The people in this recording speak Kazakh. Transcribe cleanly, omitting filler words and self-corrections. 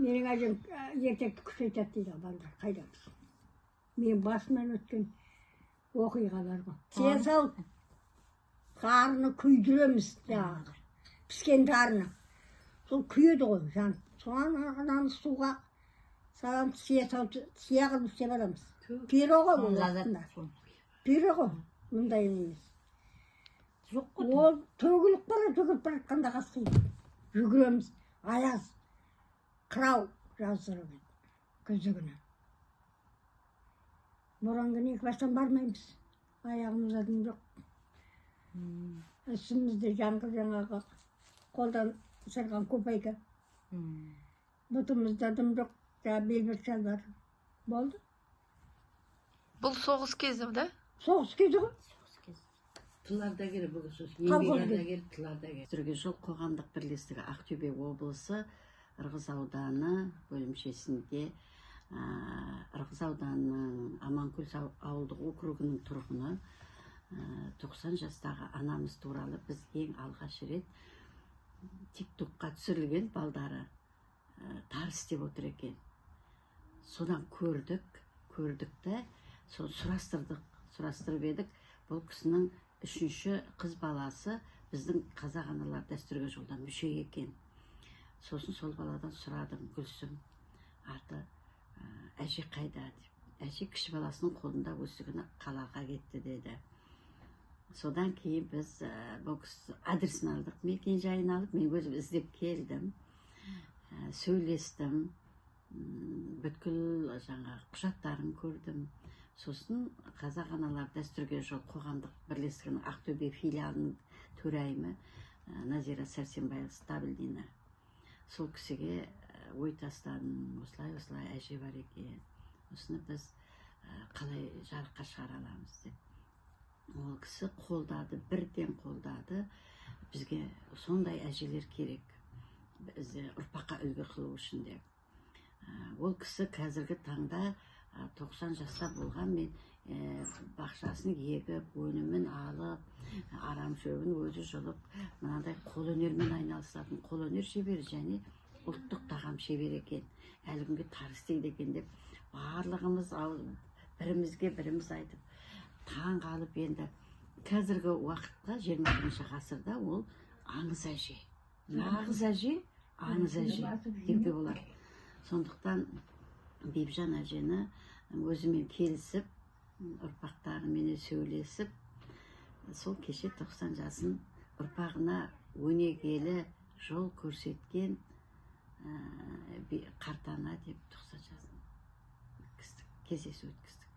Менің әжем ертекті күш айтады дейді балдар, қайдамыз. Мен басынан өткен оқиғалар ғой. Тие салып, қарыны күйдіреміз жаңағы, піскен тарыны. Сол күйеді ғой, жан. Соған ананы суға саламыз, тие салып, тие қылып істеп аламыз. Пиро ғой ол уақытында. Пиро ғой, мұндай емес. Ол төгіліп бара қасқиды. Жүгіреміз, аяз, қырау жаздырып еді, күзі күні. Боран күні екібастан бармаймыз, аяғымызда дым жоқ. Үстімізде жаңағы қолдан сырған көпайка. Бұтымызда дым жоқ, белбет шалбар болды. Бұл соғыс кезі, да? Соғыс кезі ғой. Тылардагер бұл сөз. Еңбекардагер тылардагер. Түрге жол қоғамдық бірлестігі Ақтөбе облысы Ырғыз ауданы бөлімшесінде Ырғыз ауданының Аманкөл ауылдық округінің тұрғыны 90 жастағы анамыз туралы біз ең алғаш рет тиктокқа түсірілген балдары тарс деп отыр екен. Содан көрдік те, соны сұрастырып едік. Бұл кісінің үшінші қыз баласы біздің қазақ аналар дәстүрге жолдан мүше екен. Сосын сол баладан сұрадым, Гүлсім аты, әже қайда деп. Әже кіші баласының қолында осы күні қалаға кетті деді. Содан кейін біз бұл кісі адресін алдық, мекен жайын алып, мен өзім іздеп келдім, сөйлестім, бүткіл құжаттарын көрдім. Сосын қазақ аналар дәстүрге жол қоғамдық бірлестігінің Ақтөбе филиалының төрайымы Назира Сәрсенбай Стабильдина. Сол кісіге ой тастадым, осылай әже бар екен. Осыны біз қалай жарыққа шығара аламыз деп. Ол кісі қолдады, бірден қолдады. Бізге сондай әжелер керек. Бізді ұрпаққа үлгі қылу үшін деп. Ол кісі қазіргі таңда 90 жаста болған, мен бақшасын егіп, өнімін алып, арам шөбін өзі жұлып, мынандай қолөнермен айналысатын қолөнер шебері және ұлттық тағам шебері екен. Әлі күнге тарс дейді екен деп, барлығымыз бірімізге біріміз айтып, таң қалып енді қазіргі уақытта 21 ғасырда ол аңыз әже. Нағыз әже, аңыз әже деуге болады. Сондықтан Бибжан әжені өзімен келісіп, ұрпақтарымен сөйлесіп, сол кеше 90 жасын ұрпағына өнегелі жол көрсеткен қартана деп 90 жасын кездесу өткіздік.